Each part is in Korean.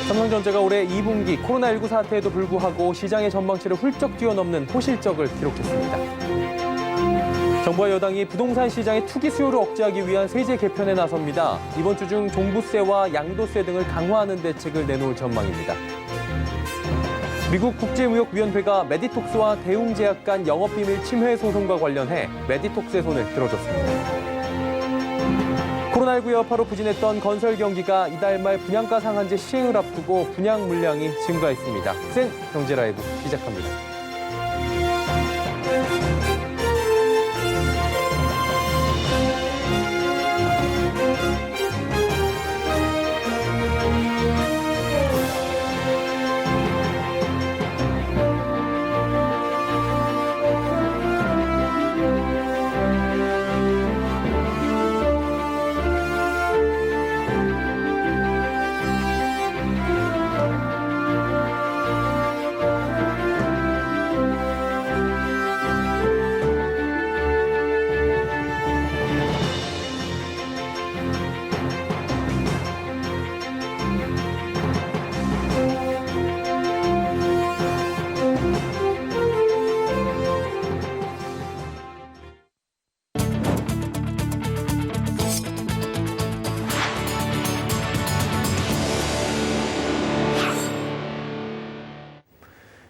삼성전자가 올해 2분기 코로나19 사태에도 불구하고 시장의 전망치를 훌쩍 뛰어넘는 호실적을 기록했습니다. 정부와 여당이 부동산 시장의 투기 수요를 억제하기 위한 세제 개편에 나섭니다. 이번 주 중 종부세와 양도세 등을 강화하는 대책을 내놓을 전망입니다. 미국 국제무역위원회가 메디톡스와 대웅제약 간 영업비밀 침해 소송과 관련해 메디톡스의 손을 들어줬습니다. 코로나19 여파로 부진했던 건설 경기가 이달 말 분양가 상한제 시행을 앞두고 분양 물량이 증가했습니다. 센 경제라이브 시작합니다.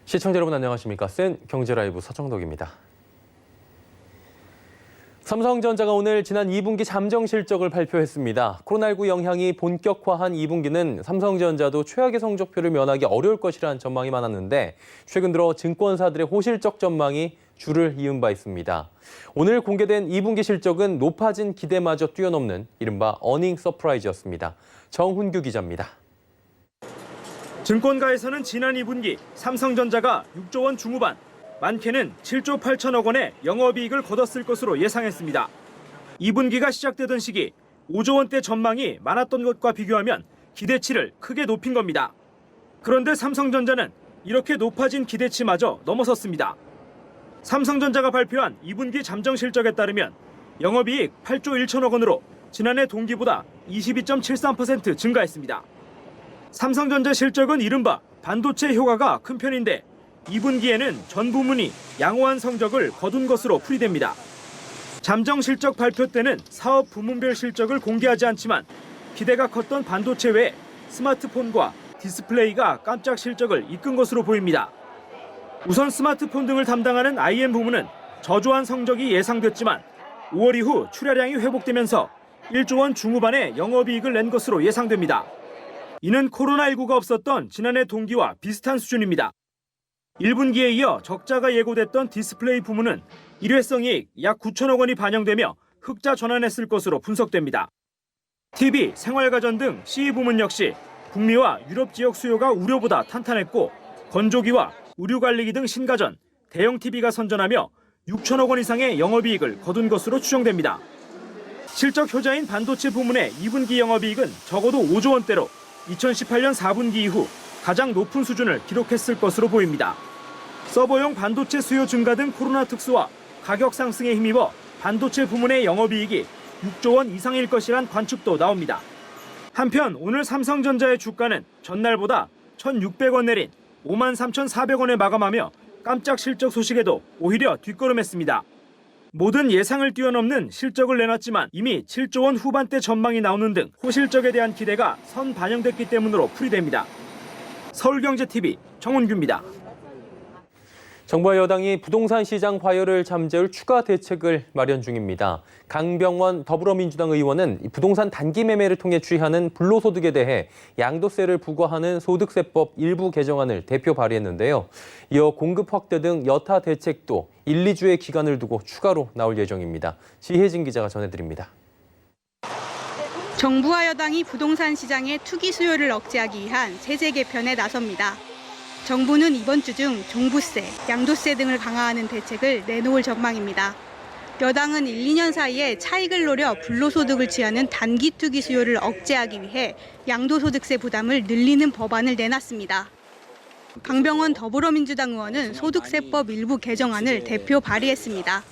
시청자 여러분 안녕하십니까? 센 경제라이브 서정덕입니다. 삼성전자가 오늘 지난 2분기 잠정 실적을 발표했습니다. 코로나19 영향이 본격화한 2분기는 삼성전자도 최악의 성적표를 면하기 어려울 것이라는 전망이 많았는데 최근 들어 증권사들의 호실적 전망이 줄을 이은 바 있습니다. 오늘 공개된 2분기 실적은 높아진 기대마저 뛰어넘는 이른바 어닝 서프라이즈였습니다. 정훈규 기자입니다. 증권가에서는 지난 2분기 삼성전자가 6조 원 중후반, 많게는 7조 8천억 원의 영업이익을 거뒀을 것으로 예상했습니다. 2분기가 시작되던 시기 5조 원대 전망이 많았던 것과 비교하면 기대치를 크게 높인 겁니다. 그런데 삼성전자는 이렇게 높아진 기대치마저 넘어섰습니다. 삼성전자가 발표한 2분기 잠정 실적에 따르면 영업이익 8조 1천억 원으로 지난해 동기보다 22.73% 증가했습니다. 삼성전자 실적은 이른바 반도체 효과가 큰 편인데 2분기에는 전 부문이 양호한 성적을 거둔 것으로 풀이됩니다. 잠정 실적 발표 때는 사업 부문별 실적을 공개하지 않지만 기대가 컸던 반도체 외에 스마트폰과 디스플레이가 깜짝 실적을 이끈 것으로 보입니다. 우선 스마트폰 등을 담당하는 IM 부문은 저조한 성적이 예상됐지만 5월 이후 출하량이 회복되면서 1조 원 중후반의 영업이익을 낸 것으로 예상됩니다. 이는 코로나19가 없었던 지난해 동기와 비슷한 수준입니다. 1분기에 이어 적자가 예고됐던 디스플레이 부문은 일회성 이익 약 9천억 원이 반영되며 흑자 전환했을 것으로 분석됩니다. TV, 생활가전 등 CE 부문 역시 북미와 유럽 지역 수요가 우려보다 탄탄했고 건조기와 의류관리기 등 신가전, 대형 TV가 선전하며 6천억 원 이상의 영업이익을 거둔 것으로 추정됩니다. 실적 효자인 반도체 부문의 2분기 영업이익은 적어도 5조 원대로 2018년 4분기 이후 가장 높은 수준을 기록했을 것으로 보입니다. 서버용 반도체 수요 증가 등 코로나 특수와 가격 상승에 힘입어 반도체 부문의 영업이익이 6조 원 이상일 것이란 관측도 나옵니다. 한편 오늘 삼성전자의 주가는 전날보다 1,600원 내린 53,400원에 마감하며 깜짝 실적 소식에도 오히려 뒷걸음했습니다. 모든 예상을 뛰어넘는 실적을 내놨지만 이미 7조 원 후반대 전망이 나오는 등 호실적에 대한 기대가 선 반영됐기 때문으로 풀이됩니다. 서울경제TV 정훈규입니다. 정부와 여당이 부동산 시장 과열을 잠재울 추가 대책을 마련 중입니다. 강병원 더불어민주당 의원은 부동산 단기 매매를 통해 취하는 불로소득에 대해 양도세를 부과하는 소득세법 일부 개정안을 대표 발의했는데요. 이어 공급 확대 등 여타 대책도 1, 2주의 기간을 두고 추가로 나올 예정입니다. 지혜진 기자가 전해드립니다. 정부와 여당이 부동산 시장의 투기 수요를 억제하기 위한 세제 개편에 나섭니다. 정부는 이번 주 중 종부세, 양도세 등을 강화하는 대책을 내놓을 전망입니다. 여당은 1, 2년 사이에 차익을 노려 불로소득을 취하는 단기 투기 수요를 억제하기 위해 양도소득세 부담을 늘리는 법안을 내놨습니다. 강병원 더불어민주당 의원은 소득세법 일부 개정안을 대표 발의했습니다.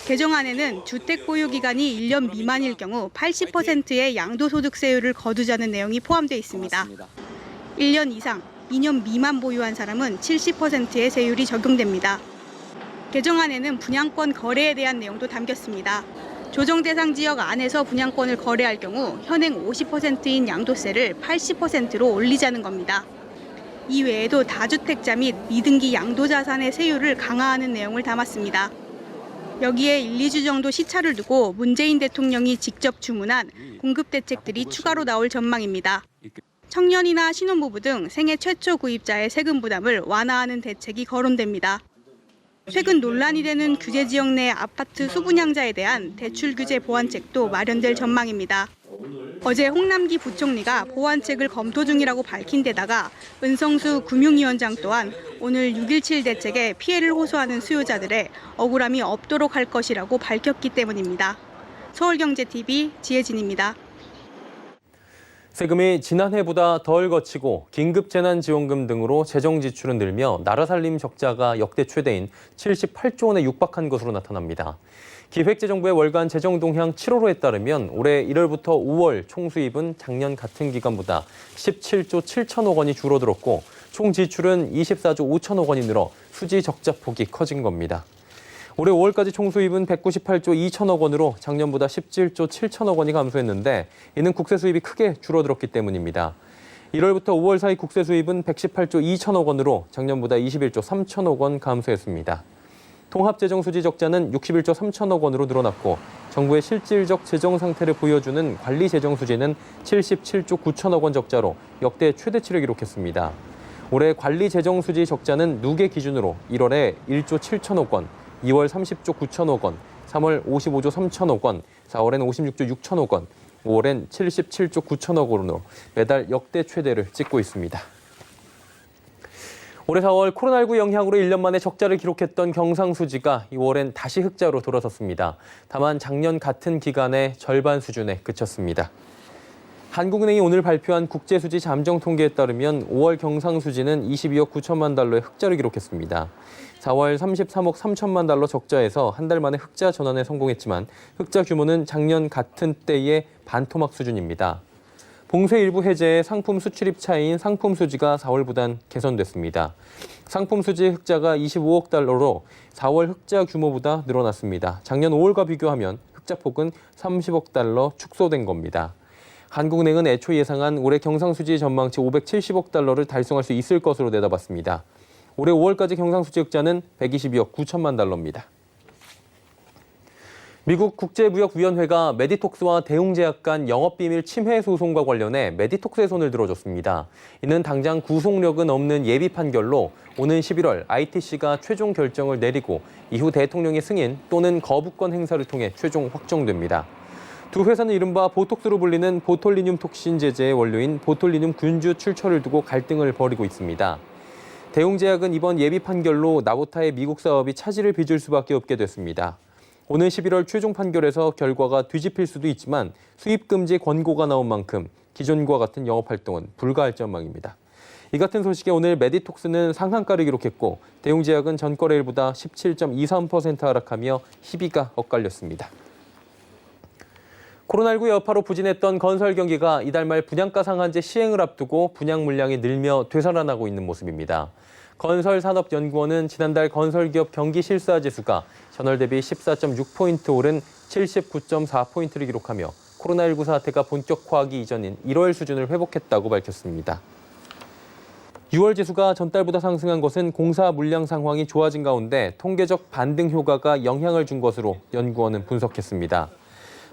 개정안에는 주택 보유 기간이 1년 미만일 경우 80%의 양도소득세율을 거두자는 내용이 포함되어 있습니다. 1년 이상, 2년 미만 보유한 사람은 70%의 세율이 적용됩니다. 개정안에는 분양권 거래에 대한 내용도 담겼습니다. 조정 대상 지역 안에서 분양권을 거래할 경우 현행 50%인 양도세를 80%로 올리자는 겁니다. 이 외에도 다주택자 및 미등기 양도자산의 세율을 강화하는 내용을 담았습니다. 여기에 1, 2주 정도 시차를 두고 문재인 대통령이 직접 주문한 공급 대책들이 추가로 나올 전망입니다. 청년이나 신혼부부 등 생애 최초 구입자의 세금 부담을 완화하는 대책이 거론됩니다. 최근 논란이 되는 규제 지역 내 아파트 수분양자에 대한 대출 규제 보완책도 마련될 전망입니다. 어제 홍남기 부총리가 보완책을 검토 중이라고 밝힌 데다가 은성수 금융위원장 또한 오늘 6.17 대책에 피해를 호소하는 수요자들의 억울함이 없도록 할 것이라고 밝혔기 때문입니다. 서울경제TV 지혜진입니다. 세금이 지난해보다 덜 거치고 긴급재난지원금 등으로 재정 지출은 늘며 나라 살림 적자가 역대 최대인 78조 원에 육박한 것으로 나타납니다. 기획재정부의 월간 재정 동향 7월호에 따르면 올해 1월부터 5월 총수입은 작년 같은 기간보다 17조 7천억 원이 줄어들었고 총 지출은 24조 5천억 원이 늘어 수지 적자 폭이 커진 겁니다. 올해 5월까지 총수입은 198조 2천억 원으로 작년보다 17조 7천억 원이 감소했는데 이는 국세 수입이 크게 줄어들었기 때문입니다. 1월부터 5월 사이 국세 수입은 118조 2천억 원으로 작년보다 21조 3천억 원 감소했습니다. 통합재정 수지 적자는 61조 3천억 원으로 늘어났고 정부의 실질적 재정 상태를 보여주는 관리재정 수지는 77조 9천억 원 적자로 역대 최대치를 기록했습니다. 올해 관리재정 수지 적자는 누계 기준으로 1월에 1조 7천억 원, 2월 30조 9천억 원, 3월 55조 3천억 원, 4월엔 56조 6천억 원, 5월엔 77조 9천억 원으로 매달 역대 최대를 찍고 있습니다. 올해 4월 코로나19 영향으로 1년 만에 적자를 기록했던 경상수지가 2월엔 다시 흑자로 돌아섰습니다. 다만 작년 같은 기간의 절반 수준에 그쳤습니다. 한국은행이 오늘 발표한 국제수지 잠정 통계에 따르면 5월 경상수지는 22억 9천만 달러의 흑자를 기록했습니다. 4월 33억 3천만 달러 적자에서 한 달 만에 흑자 전환에 성공했지만 흑자 규모는 작년 같은 때의 반토막 수준입니다. 봉쇄 일부 해제에 상품 수출입 차이인 상품 수지가 4월보단 개선됐습니다. 상품 수지 흑자가 25억 달러로 4월 흑자 규모보다 늘어났습니다. 작년 5월과 비교하면 흑자폭은 30억 달러 축소된 겁니다. 한국은행은 애초 예상한 올해 경상수지 전망치 570억 달러를 달성할 수 있을 것으로 내다봤습니다. 올해 5월까지 경상수지 흑자는 122억 9천만 달러입니다. 미국 국제무역위원회가 메디톡스와 대웅제약 간 영업비밀 침해 소송과 관련해 메디톡스의 손을 들어줬습니다. 이는 당장 구속력은 없는 예비 판결로 오는 11월 ITC가 최종 결정을 내리고 이후 대통령의 승인 또는 거부권 행사를 통해 최종 확정됩니다. 두 회사는 이른바 보톡스로 불리는 보톨리늄 톡신 제제의 원료인 보톨리늄 균주 출처를 두고 갈등을 벌이고 있습니다. 대웅제약은 이번 예비 판결로 나보타의 미국 사업이 차질을 빚을 수밖에 없게 됐습니다. 오는 11월 최종 판결에서 결과가 뒤집힐 수도 있지만 수입 금지 권고가 나온 만큼 기존과 같은 영업 활동은 불가할 전망입니다. 이 같은 소식에 오늘 메디톡스는 상한가를 기록했고 대웅제약은 전거래일보다 17.23% 하락하며 희비가 엇갈렸습니다. 코로나19 여파로 부진했던 건설 경기가 이달 말 분양가 상한제 시행을 앞두고 분양 물량이 늘며 되살아나고 있는 모습입니다. 건설산업연구원은 지난달 건설기업 경기 실사 지수가 전월 대비 14.6포인트 오른 79.4포인트를 기록하며 코로나19 사태가 본격화하기 이전인 1월 수준을 회복했다고 밝혔습니다. 6월 지수가 전달보다 상승한 것은 공사 물량 상황이 좋아진 가운데 통계적 반등 효과가 영향을 준 것으로 연구원은 분석했습니다.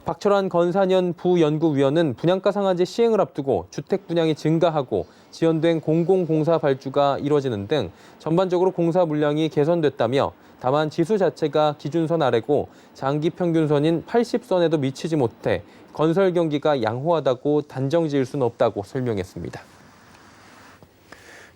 박철환 건산연 부연구위원은 분양가 상한제 시행을 앞두고 주택 분양이 증가하고 지연된 공공공사 발주가 이뤄지는 등 전반적으로 공사 물량이 개선됐다며 다만 지수 자체가 기준선 아래고 장기 평균선인 80선에도 미치지 못해 건설 경기가 양호하다고 단정 지을 수는 없다고 설명했습니다.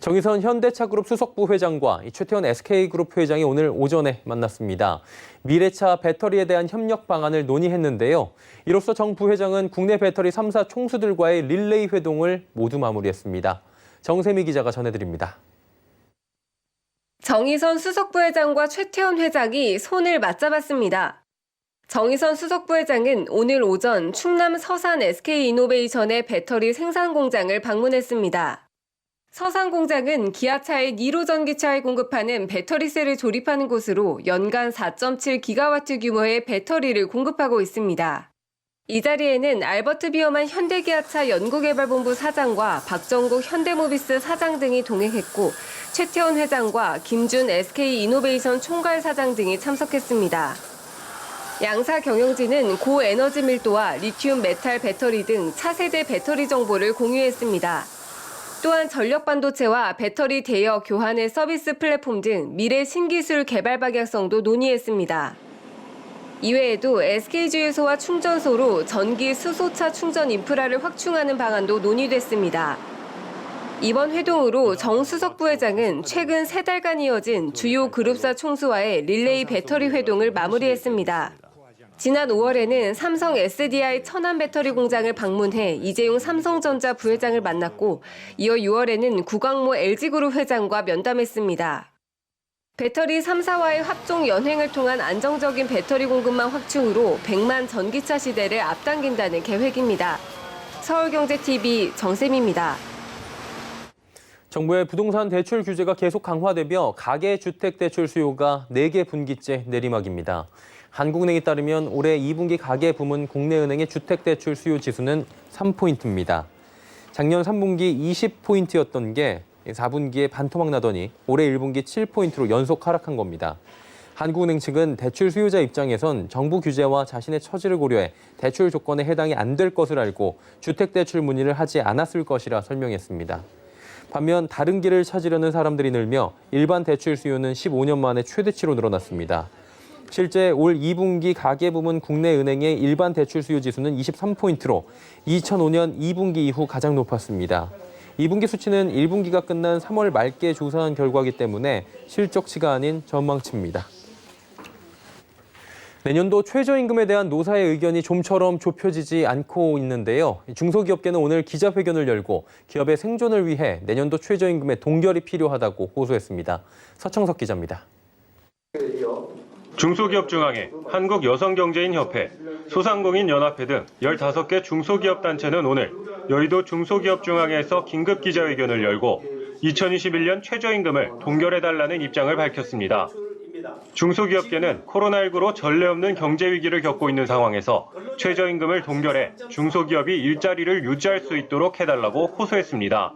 정의선 현대차그룹 수석부 회장과 최태원 SK그룹 회장이 오늘 오전에 만났습니다. 미래차 배터리에 대한 협력 방안을 논의했는데요. 이로써 정 부회장은 국내 배터리 3사 총수들과의 릴레이 회동을 모두 마무리했습니다. 정세미 기자가 전해드립니다. 정의선 수석부 회장과 최태원 회장이 손을 맞잡았습니다. 정의선 수석부 회장은 오늘 오전 충남 서산 SK이노베이션의 배터리 생산 공장을 방문했습니다. 서산공장은 기아차의 니로 전기차에 공급하는 배터리셀을 조립하는 곳으로 연간 4.7기가와트 규모의 배터리를 공급하고 있습니다. 이 자리에는 알버트 비어만 현대기아차 연구개발본부 사장과 박정국 현대모비스 사장 등이 동행했고 최태원 회장과 김준 SK이노베이션 총괄 사장 등이 참석했습니다. 양사 경영진은 고에너지 밀도와 리튬 메탈 배터리 등 차세대 배터리 정보를 공유했습니다. 또한 전력 반도체와 배터리 대여 교환의 서비스 플랫폼 등 미래 신기술 개발 방향성도 논의했습니다. 이외에도 SK주유소와 충전소로 전기 수소차 충전 인프라를 확충하는 방안도 논의됐습니다. 이번 회동으로 정수석 부회장은 최근 3달간 이어진 주요 그룹사 총수와의 릴레이 배터리 회동을 마무리했습니다. 지난 5월에는 삼성 SDI 천안 배터리 공장을 방문해 이재용 삼성전자 부회장을 만났고 이어 6월에는 구광모 LG그룹 회장과 면담했습니다. 배터리 3사와의 합종 연행을 통한 안정적인 배터리 공급망 확충으로 100만 전기차 시대를 앞당긴다는 계획입니다. 서울경제TV 정샘입니다. 정부의 부동산 대출 규제가 계속 강화되며 가계주택대출 수요가 4개 분기째 내리막입니다. 한국은행에 따르면 올해 2분기 가계부문 국내은행의 주택대출 수요 지수는 3포인트입니다. 작년 3분기 20포인트였던 게 4분기에 반토막 나더니 올해 1분기 7포인트로 연속 하락한 겁니다. 한국은행 측은 대출 수요자 입장에선 정부 규제와 자신의 처지를 고려해 대출 조건에 해당이 안 될 것을 알고 주택대출 문의를 하지 않았을 것이라 설명했습니다. 반면 다른 길을 찾으려는 사람들이 늘며 일반 대출 수요는 15년 만에 최대치로 늘어났습니다. 실제 올 2분기 가계부문 국내은행의 일반 대출 수요 지수는 23포인트로 2005년 2분기 이후 가장 높았습니다. 2분기 수치는 1분기가 끝난 3월 말께 조사한 결과이기 때문에 실적치가 아닌 전망치입니다. 내년도 최저임금에 대한 노사의 의견이 좀처럼 좁혀지지 않고 있는데요. 중소기업계는 오늘 기자회견을 열고 기업의 생존을 위해 내년도 최저임금의 동결이 필요하다고 호소했습니다. 서청석 기자입니다. 중소기업중앙회, 한국여성경제인협회, 소상공인연합회 등 15개 중소기업 단체는 오늘 여의도 중소기업중앙회에서 긴급 기자회견을 열고 2021년 최저임금을 동결해달라는 입장을 밝혔습니다. 중소기업계는 코로나19로 전례 없는 경제 위기를 겪고 있는 상황에서 최저임금을 동결해 중소기업이 일자리를 유지할 수 있도록 해달라고 호소했습니다.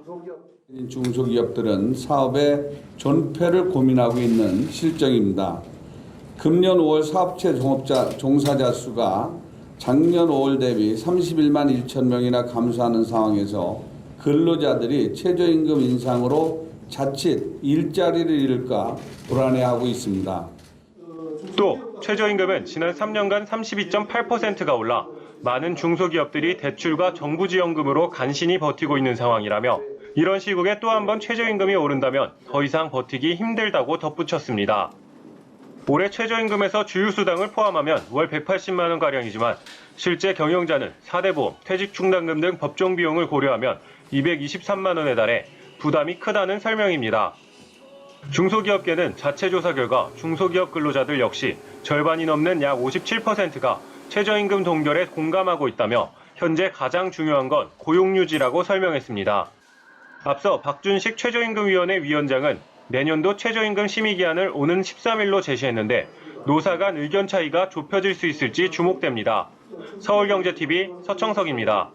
중소기업들은 사업의 존폐를 고민하고 있는 실정입니다. 금년 5월 사업체 종사자 수가 작년 5월 대비 31만 1천 명이나 감소하는 상황에서 근로자들이 최저임금 인상으로 자칫 일자리를 잃을까 불안해하고 있습니다. 또 최저임금은 지난 3년간 32.8%가 올라 많은 중소기업들이 대출과 정부지원금으로 간신히 버티고 있는 상황이라며 이런 시국에 또 한 번 최저임금이 오른다면 더 이상 버티기 힘들다고 덧붙였습니다. 올해 최저임금에서 주휴수당을 포함하면 월 180만 원가량이지만 실제 경영자는 4대 보험, 퇴직중단금 등 법정 비용을 고려하면 223만 원에 달해 부담이 크다는 설명입니다. 중소기업계는 자체 조사 결과 중소기업 근로자들 역시 절반이 넘는 약 57%가 최저임금 동결에 공감하고 있다며 현재 가장 중요한 건 고용 유지라고 설명했습니다. 앞서 박준식 최저임금위원회 위원장은 내년도 최저임금 심의기한을 오는 13일로 제시했는데 노사 간 의견 차이가 좁혀질 수 있을지 주목됩니다. 서울경제TV 서청석입니다.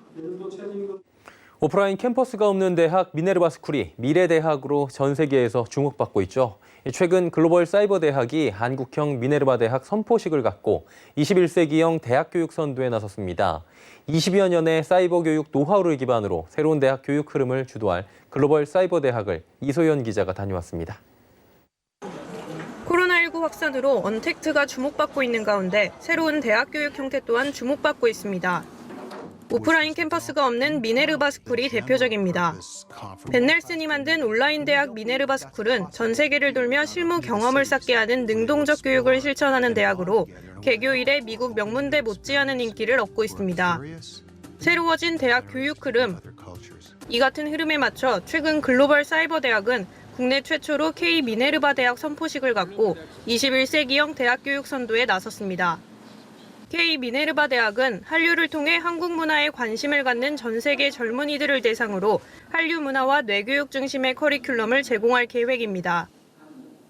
오프라인 캠퍼스가 없는 대학 미네르바 스쿨이 미래대학으로 전 세계에서 주목받고 있죠. 최근 글로벌 사이버 대학이 한국형 미네르바 대학 선포식을 갖고 21세기형 대학 교육 선도에 나섰습니다. 20여 년의 사이버 교육 노하우를 기반으로 새로운 대학 교육 흐름을 주도할 글로벌 사이버 대학을 이소연 기자가 다녀왔습니다. 코로나19 확산으로 언택트가 주목받고 있는 가운데 새로운 대학 교육 형태 또한 주목받고 있습니다. 오프라인 캠퍼스가 없는 미네르바 스쿨이 대표적입니다. 벤넬슨이 만든 온라인 대학 미네르바 스쿨은 전 세계를 돌며 실무 경험을 쌓게 하는 능동적 교육을 실천하는 대학으로 개교 이래 미국 명문대 못지않은 인기를 얻고 있습니다. 새로워진 대학 교육 흐름. 이 같은 흐름에 맞춰 최근 글로벌 사이버 대학은 국내 최초로 K 미네르바 대학 선포식을 갖고 21세기형 대학 교육 선도에 나섰습니다. K-미네르바 대학은 한류를 통해 한국 문화에 관심을 갖는 전 세계 젊은이들을 대상으로 한류 문화와 뇌교육 중심의 커리큘럼을 제공할 계획입니다.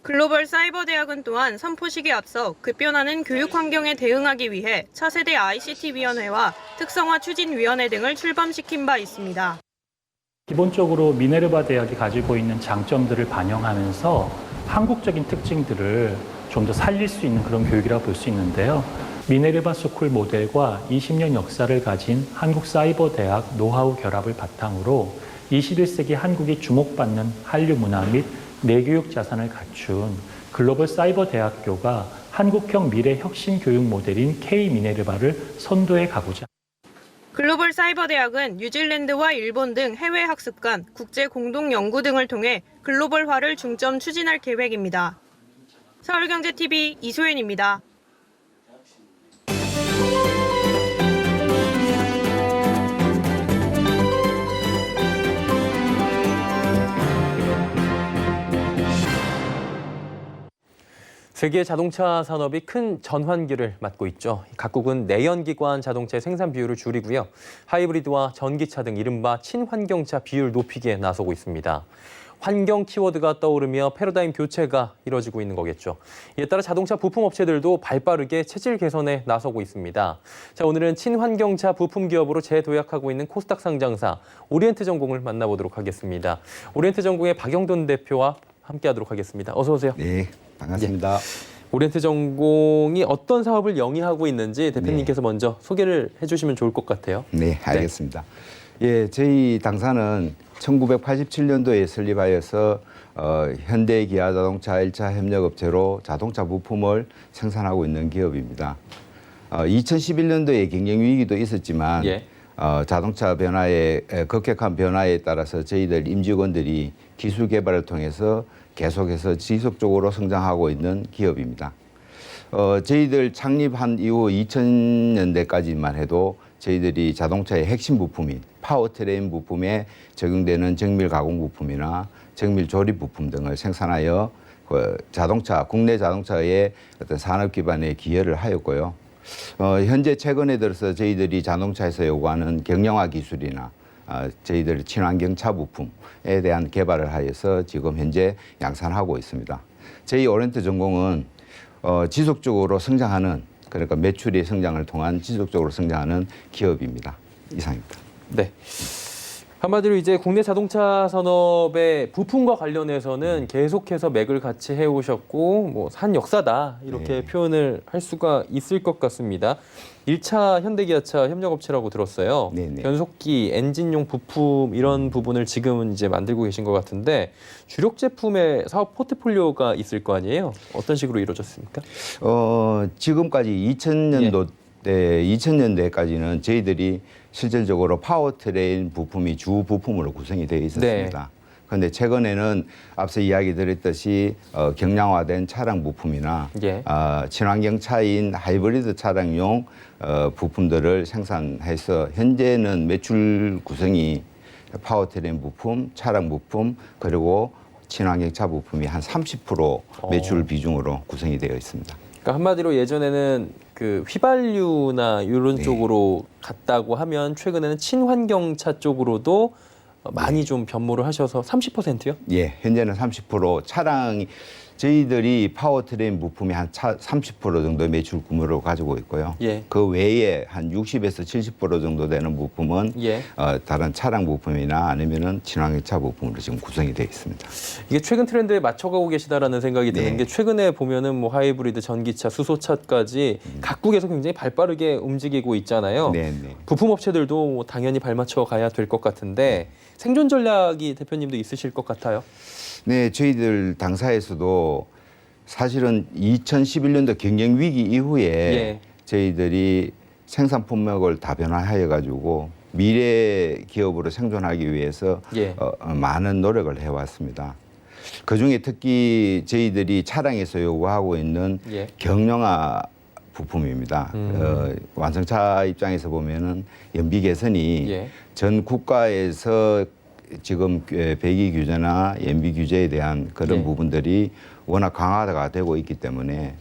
글로벌 사이버 대학은 또한 선포식에 앞서 급변하는 교육 환경에 대응하기 위해 차세대 ICT위원회와 특성화 추진위원회 등을 출범시킨 바 있습니다. 기본적으로 미네르바 대학이 가지고 있는 장점들을 반영하면서 한국적인 특징들을 좀 더 살릴 수 있는 그런 교육이라고 볼 수 있는데요. 미네르바 스쿨 모델과 20년 역사를 가진 한국 사이버 대학 노하우 결합을 바탕으로 21세기 한국이 주목받는 한류 문화 및 내교육 자산을 갖춘 글로벌 사이버 대학교가 한국형 미래 혁신 교육 모델인 K-미네르바를 선도해 가고자. 글로벌 사이버 대학은 뉴질랜드와 일본 등 해외 학습관, 국제 공동 연구 등을 통해 글로벌화를 중점 추진할 계획입니다. 서울경제TV 이소연입니다. 세계 자동차 산업이 큰 전환기를 맞고 있죠. 각국은 내연기관 자동차의 생산 비율을 줄이고요. 하이브리드와 전기차 등 이른바 친환경차 비율 높이기에 나서고 있습니다. 환경 키워드가 떠오르며 패러다임 교체가 이뤄지고 있는 거겠죠. 이에 따라 자동차 부품 업체들도 발빠르게 체질 개선에 나서고 있습니다. 자, 오늘은 친환경차 부품 기업으로 재도약하고 있는 코스닥 상장사 오리엔트전공을 만나보도록 하겠습니다. 오리엔트전공의 박영돈 대표와 함께하도록 하겠습니다. 어서 오세요. 네, 반갑습니다. 오리엔트전공이 어떤 사업을 영위하고 있는지 대표님께서 먼저 소개를 해주시면 좋을 것 같아요. 네, 알겠습니다. 예, 저희 당사는 1987년도에 설립하여서 현대 기아 자동차 1차 협력업체로 자동차 부품을 생산하고 있는 기업입니다. 2011년도에 경영 위기도 있었지만 자동차 변화에 급격한 변화에 따라서 저희들 임직원들이 기술 개발을 통해서 계속해서 지속적으로 성장하고 있는 기업입니다. 저희들 창립한 이후 2000년대까지만 해도 저희들이 자동차의 핵심 부품인 파워트레인 부품에 적용되는 정밀 가공 부품이나 정밀 조립 부품 등을 생산하여 국내 자동차의 어떤 산업 기반에 기여를 하였고요. 현재 최근에 들어서 저희들이 자동차에서 요구하는 경량화 기술이나 저희들 친환경차 부품에 대한 개발을 하여서 지금 현재 양산하고 있습니다. 저희 오리엔트전공은 지속적으로 성장하는, 그러니까 매출의 성장을 통한 지속적으로 성장하는 기업입니다. 이상입니다. 네. 한마디로 이제 국내 자동차 산업의 부품과 관련해서는 계속해서 맥을 같이 해오셨고 뭐 산 역사다 이렇게 표현을 할 수가 있을 것 같습니다. 1차 현대기아차 협력업체라고 들었어요. 변속기, 엔진용 부품 이런 부분을 지금은 이제 만들고 계신 것 같은데 주력 제품의 사업 포트폴리오가 있을 거 아니에요? 어떤 식으로 이루어졌습니까? 지금까지 2000년대까지는 저희들이 실질적으로 파워트레인 부품이 주 부품으로 구성이 되어 있었습니다. 그런데 최근에는 앞서 이야기 드렸듯이 경량화된 차량 부품이나 친환경차인 하이브리드 차량용 부품들을 생산해서 현재는 매출 구성이 파워트레인 부품, 차량 부품, 그리고 친환경차 부품이 한 30% 매출 비중으로 구성이 되어 있습니다. 그러니까 한마디로 예전에는 그 휘발유나 이런 쪽으로 갔다고 하면 최근에는 친환경차 쪽으로도 많이 좀 변모를 하셔서 30%요? 예, 현재는 30% 차량이 저희들이 파워트레인 부품이 한 30% 정도 매출 규모를 가지고 있고요. 그 외에 한 60에서 70% 정도 되는 부품은 다른 차량 부품이나 아니면은 친환경차 부품으로 지금 구성이 되어 있습니다. 이게 최근 트렌드에 맞춰가고 계시다라는 생각이 드는 게 최근에 보면은 뭐 하이브리드, 전기차, 수소차까지 각국에서 굉장히 발빠르게 움직이고 있잖아요. 부품 업체들도 뭐 당연히 발맞춰 가야 될 것 같은데 생존 전략이 대표님도 있으실 것 같아요. 네, 저희들 당사에서도 사실은 2011년도 경영 위기 이후에 저희들이 생산 품목을 다변화해 가지고 미래 기업으로 생존하기 위해서 많은 노력을 해왔습니다. 그중에 특히 저희들이 차량에서 요구하고 있는 경량화 부품입니다. 완성차 입장에서 보면은 연비 개선이 전 국가에서 지금 배기 규제나 연비 규제에 대한 그런 부분들이 워낙 강화가 되고 있기 때문에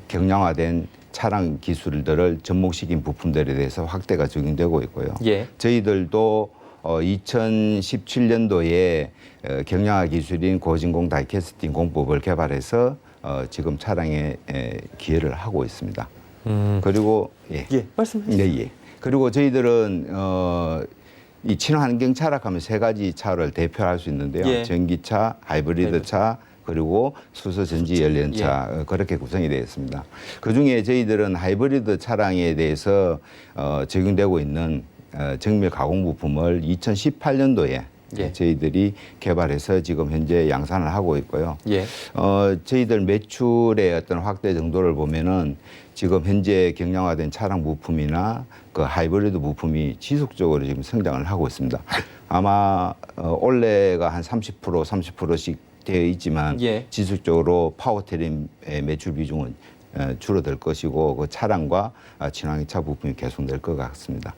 경량화된 차량 기술들을 접목시킨 부품들에 대해서 확대가 적용되고 있고요. 예. 저희들도 2017년도에 경량화 기술인 고진공 다이캐스팅 공법을 개발해서 지금 차량에 기여를 하고 있습니다. 그리고 예, 말씀해 네, 예. 그리고 저희들은 이 친환경 차량하면 세 가지 차를 대표할 수 있는데요. 예. 전기차, 하이브리드 차, 그리고 수소 전지 연료차 그렇게 구성이 되어 있습니다. 그중에 저희들은 하이브리드 차량에 대해서 적용되고 있는 정밀 가공 부품을 2018년도에 예. 저희들이 개발해서 지금 현재 양산을 하고 있고요. 예. 저희들 매출의 어떤 확대 정도를 보면은 지금 현재 경량화된 차량 부품이나 그 하이브리드 부품이 지속적으로 지금 성장을 하고 있습니다. 아마 올해가 한 30%씩 되어 있지만 예. 지속적으로 파워트림의 매출 비중은 줄어들 것이고 그 차량과 친환경차 부품이 개선될 것 같습니다.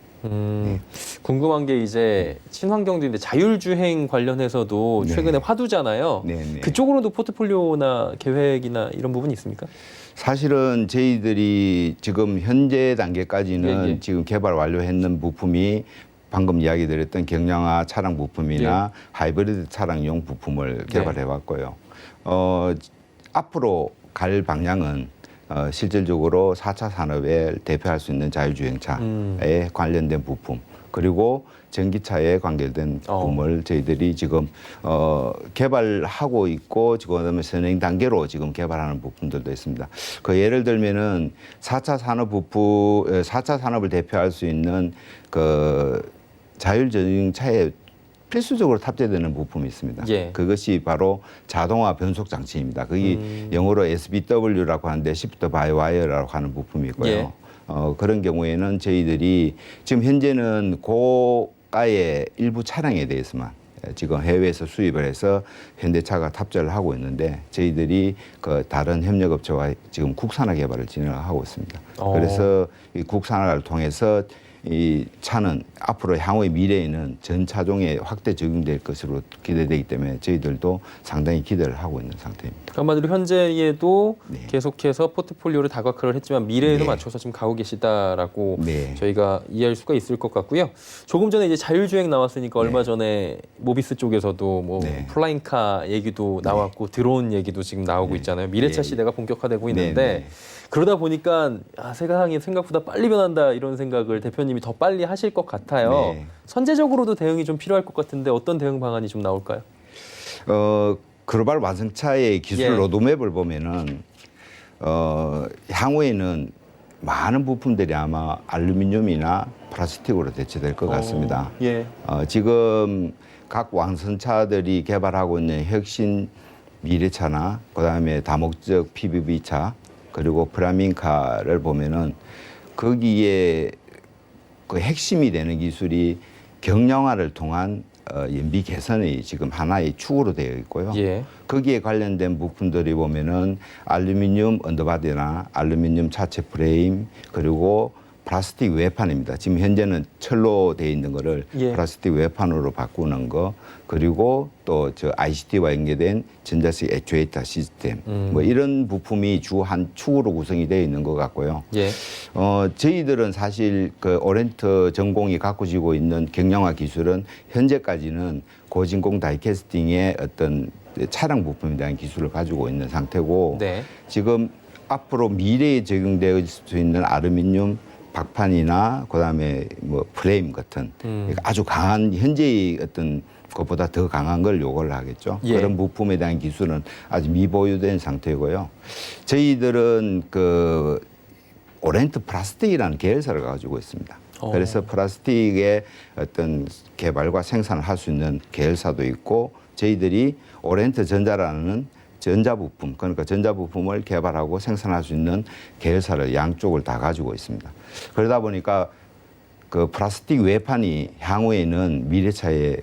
궁금한 게 이제 친환경주인데 자율주행 관련해서도 네. 최근에 화두잖아요. 네. 그쪽으로도 포트폴리오나 계획이나 이런 부분이 있습니까? 사실은 저희들이 지금 현재 단계까지는 예. 지금 개발 완료했는 부품이 방금 이야기 드렸던 경량화 차량 부품이나 하이브리드 차량용 부품을 개발해 왔고요. 앞으로 갈 방향은 실질적으로 4차 산업에 대표할 수 있는 자율주행차에 관련된 부품 그리고 전기차에 관계된 부품을 저희들이 지금 개발하고 있고 지금 선행 단계로 지금 개발하는 부품들도 있습니다. 그 예를 들면은 4차 산업 부품, 4차 산업을 대표할 수 있는 그 자율주행차에 필수적으로 탑재되는 부품이 있습니다. 예. 그것이 바로 자동화 변속 장치입니다. 그게 영어로 SBW라고 하는데 Shift by Wire라고 하는 부품이 있고요. 예. 그런 경우에는 저희들이 지금 현재는 고가의 일부 차량에 대해서만 지금 해외에서 수입을 해서 현대차가 탑재를 하고 있는데 저희들이 그 다른 협력업체와 지금 국산화 개발을 진행하고 있습니다. 그래서 이 국산화를 통해서 이 차는 앞으로 향후의 미래에는 전 차종에 확대 적용될 것으로 기대되기 때문에 저희들도 상당히 기대를 하고 있는 상태입니다. 한마디로 현재에도 네. 계속해서 포트폴리오를 다각화를 했지만 미래에도 네. 맞춰서 지금 가고 계시다라고 네. 저희가 이해할 수가 있을 것 같고요. 조금 전에 이제 자율주행 나왔으니까 얼마 전에 모비스 쪽에서도 뭐 네. 플라잉카 얘기도 나왔고 드론 얘기도 지금 나오고 있잖아요. 미래차 네. 시대가 본격화되고 있는데 네. 그러다 보니까 세상이 생각보다 빨리 변한다 이런 생각을 대표님이 더 빨리 하실 것 같아요. 네. 선제적으로도 대응이 좀 필요할 것 같은데 어떤 대응 방안이 좀 나올까요? 글로벌 완성차의 기술 예. 로드맵을 보면은 향후에는 많은 부품들이 아마 알루미늄이나 플라스틱으로 대체될 것 같습니다. 예. 지금 각 완성차들이 개발하고 있는 혁신 미래차나 그다음에 다목적 PBV차 그리고 프라민카를 보면은 거기에 그 핵심이 되는 기술이 경량화를 통한 연비 개선이 지금 하나의 축으로 되어 있고요. 예. 거기에 관련된 부품들이 보면은 알루미늄 언더바디나 알루미늄 차체 프레임 그리고 플라스틱 외판입니다. 지금 현재는 철로 되어 있는 거를 예. 플라스틱 외판으로 바꾸는 거 그리고 또 저 ICT와 연계된 전자식 액추에이터 시스템 뭐 이런 부품이 주 한 축으로 구성이 되어 있는 것 같고요. 예. 저희들은 사실 그 오렌트 전공이 갖고 지고 있는 경량화 기술은 현재까지는 고진공 다이캐스팅의 어떤 차량 부품에 대한 기술을 가지고 있는 상태고 네. 지금 앞으로 미래에 적용될 수 있는 알루미늄 박판이나 그다음에 뭐 프레임 같은 아주 강한 현재의 어떤 것보다 더 강한 걸 요구를 하겠죠. 예. 그런 부품에 대한 기술은 아직 미보유된 상태고요. 저희들은 그 오렌트 플라스틱이라는 계열사를 가지고 있습니다. 그래서 플라스틱의 어떤 개발과 생산을 할 수 있는 계열사도 있고 저희들이 오렌트 전자라는 전자부품, 그러니까 전자부품을 개발하고 생산할 수 있는 계열사를 양쪽을 다 가지고 있습니다. 그러다 보니까 그 플라스틱 외판이 향후에는 미래차에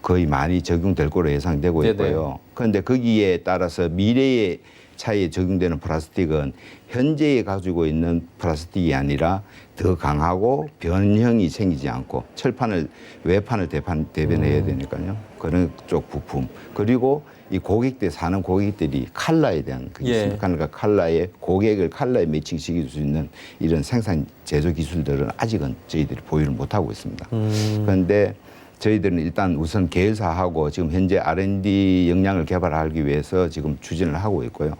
거의 많이 적용될 거로 예상되고 있고요. 그런데 거기에 따라서 미래의 차에 적용되는 플라스틱은 현재에 가지고 있는 플라스틱이 아니라 더 강하고 변형이 생기지 않고 철판을 외판을 대변해야 되니까요. 그런 쪽 부품 그리고 이 고객들 사는 고객들이 칼라에 대한 그게 있습니다. 그러니까 칼라에 고객을 칼라에 매칭시킬 수 있는 이런 생산 제조 기술들은 아직은 저희들이 보유를 못 하고 있습니다. 그런데 저희들은 일단 우선 계열사하고 지금 현재 R&D 역량을 개발하기 위해서 지금 추진을 하고 있고요.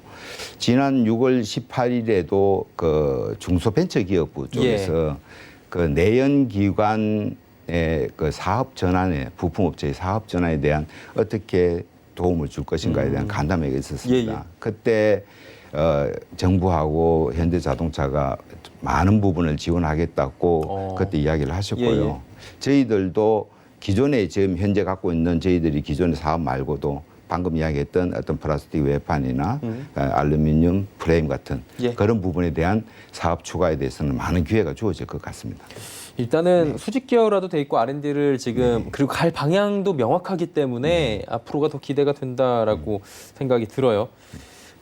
지난 6월 18일에도 그 중소벤처기업부 쪽에서 그 내연기관의 그 사업 전환에 부품업체의 사업 전환에 대한 어떻게 도움을 줄 것인가에 대한 간담회가 있었습니다. 그때 정부하고 현대자동차가 많은 부분을 지원하겠다고 그때 이야기를 하셨고요. 저희들도 기존에 지금 현재 갖고 있는 저희들이 기존의 사업 말고도 방금 이야기했던 어떤 플라스틱 외판이나 알루미늄 프레임 같은 그런 부분에 대한 사업 추가에 대해서는 많은 기회가 주어질 것 같습니다. 일단은 수직 계열화도 돼 있고 R&D를 지금 그리고 갈 방향도 명확하기 때문에 앞으로가 더 기대가 된다라고 생각이 들어요.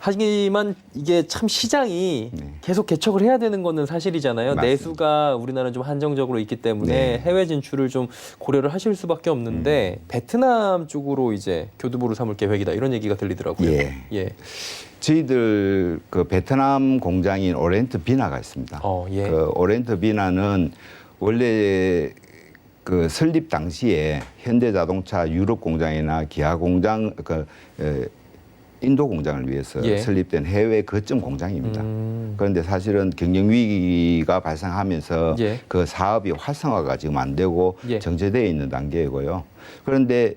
하지만 이게 참 시장이 계속 개척을 해야 되는 거는 사실이잖아요. 맞습니다. 내수가 우리나라는 좀 한정적으로 있기 때문에 해외 진출을 좀 고려를 하실 수밖에 없는데 베트남 쪽으로 이제 교두보를 삼을 계획이다 이런 얘기가 들리더라고요. 저희들 그 베트남 공장인 오리엔트 비나가 있습니다. 그 오리엔트 비나는 원래 그 설립 당시에 현대자동차 유럽 공장이나 기아 공장 인도 공장을 위해서 설립된 해외 거점 공장입니다. 그런데 사실은 경영 위기가 발생하면서 그 사업이 활성화가 지금 안 되고 정체되어 있는 단계이고요. 그런데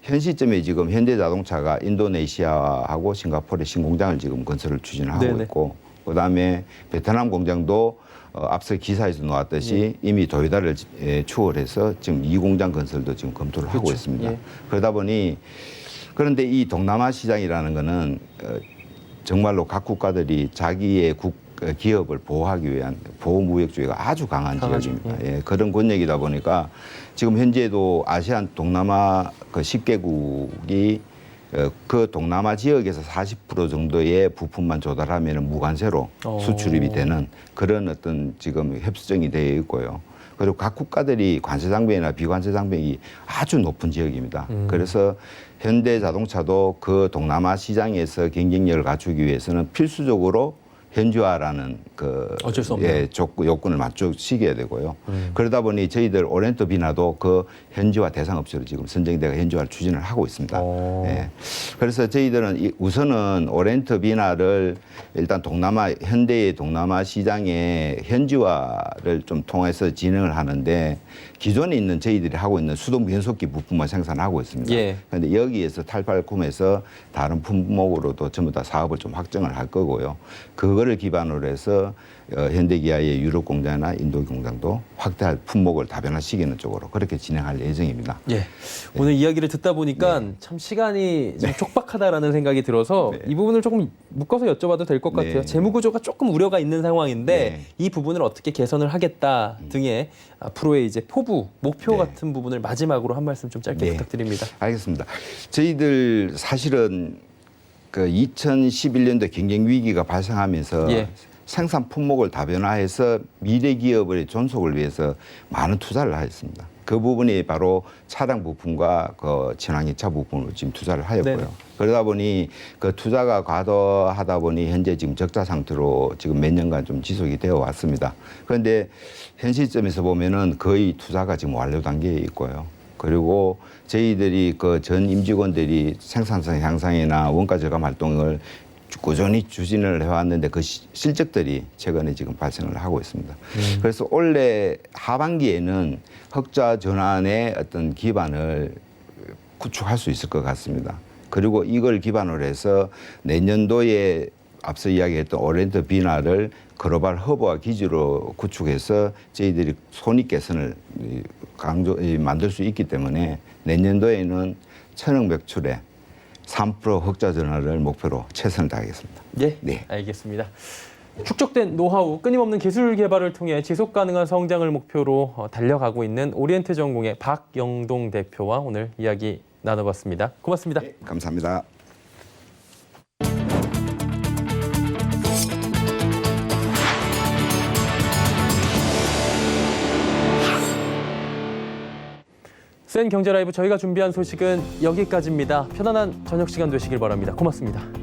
현 시점에 지금 현대자동차가 인도네시아하고 싱가포르의 신공장을 지금 건설을 추진하고 있고 그다음에 베트남 공장도 앞서 기사에서 나왔듯이 이미 도요타를 추월해서 지금 이 공장 건설도 지금 검토를 하고 있습니다. 그러다 보니 그런데 이 동남아 시장이라는 거는 정말로 각 국가들이 자기의 기업을 보호하기 위한 보호무역주의가 아주 강한 지역입니다. 그런 권역이다 보니까 지금 현재도 아시안 동남아 그 10개국이 그 동남아 지역에서 40% 정도의 부품만 조달하면 무관세로 수출입이 되는 그런 어떤 지금 협정이 되어 있고요. 그리고 각 국가들이 관세 장벽이나 비관세 장벽이 아주 높은 지역입니다. 그래서 현대자동차도 그 동남아 시장에서 경쟁력을 갖추기 위해서는 필수적으로 현지화라는 그 어쩔 수 없네요. 요건을 맞추시게 되고요. 그러다 보니 저희들 오리엔트 비나도 그 현지화 대상 업체로 지금 선정돼서 현지화를 추진을 하고 있습니다. 그래서 저희들은 우선은 오리엔트 비나를 일단 현대의 동남아 시장의 현지화를 좀 통해서 진행을 하는데 기존에 있는 저희들이 하고 있는 수동 변속기 부품만 생산하고 있습니다. 그런데 여기에서 탈발꿈에서 다른 품목으로도 전부 다 사업을 좀 확정을 할 거고요. 그거를 기반으로 해서 현대기아의 유럽 공장이나 인도 공장도 확대할 품목을 다변화시키는 쪽으로 그렇게 진행할 예정입니다. 오늘 이야기를 듣다 보니까 참 시간이 좀 촉박하다라는 생각이 들어서 이 부분을 조금 묶어서 여쭤봐도 될 것 같아요. 재무 구조가 조금 우려가 있는 상황인데 이 부분을 어떻게 개선을 하겠다 등의 앞으로의 이제 포부, 목표 같은 부분을 마지막으로 한 말씀 좀 짧게 부탁드립니다. 알겠습니다. 저희들 사실은 그 2011년도 경쟁 위기가 발생하면서 생산 품목을 다변화해서 미래 기업의 존속을 위해서 많은 투자를 하였습니다. 그 부분이 바로 차량 부품과 그 친환경차 부품으로 지금 투자를 하였고요. 그러다 보니 그 투자가 과도하다 보니 현재 지금 적자 상태로 지금 몇 년간 좀 지속이 되어 왔습니다. 그런데 현 시점에서 보면은 거의 투자가 지금 완료 단계에 있고요. 그리고 저희들이 그 전 임직원들이 생산성 향상이나 원가 절감 활동을 꾸준히 추진을 해왔는데 그 실적들이 최근에 지금 발생을 하고 있습니다. 그래서 올해 하반기에는 흑자 전환의 어떤 기반을 구축할 수 있을 것 같습니다. 그리고 이걸 기반으로 해서 내년도에 앞서 이야기했던 오리엔트 비나를 글로벌 허브와 기지로 구축해서 저희들이 손익 개선을 만들 수 있기 때문에 내년도에는 천억 매출에 3% 흑자 전환을 목표로 최선을 다하겠습니다. 알겠습니다. 축적된 노하우, 끊임없는 기술 개발을 통해 지속 가능한 성장을 목표로 달려가고 있는 오리엔트 전공의 박영동 대표와 오늘 이야기 나눠봤습니다. 고맙습니다. 감사합니다. 센 경제 라이브 저희가 준비한 소식은 여기까지입니다. 편안한 저녁 시간 되시길 바랍니다. 고맙습니다.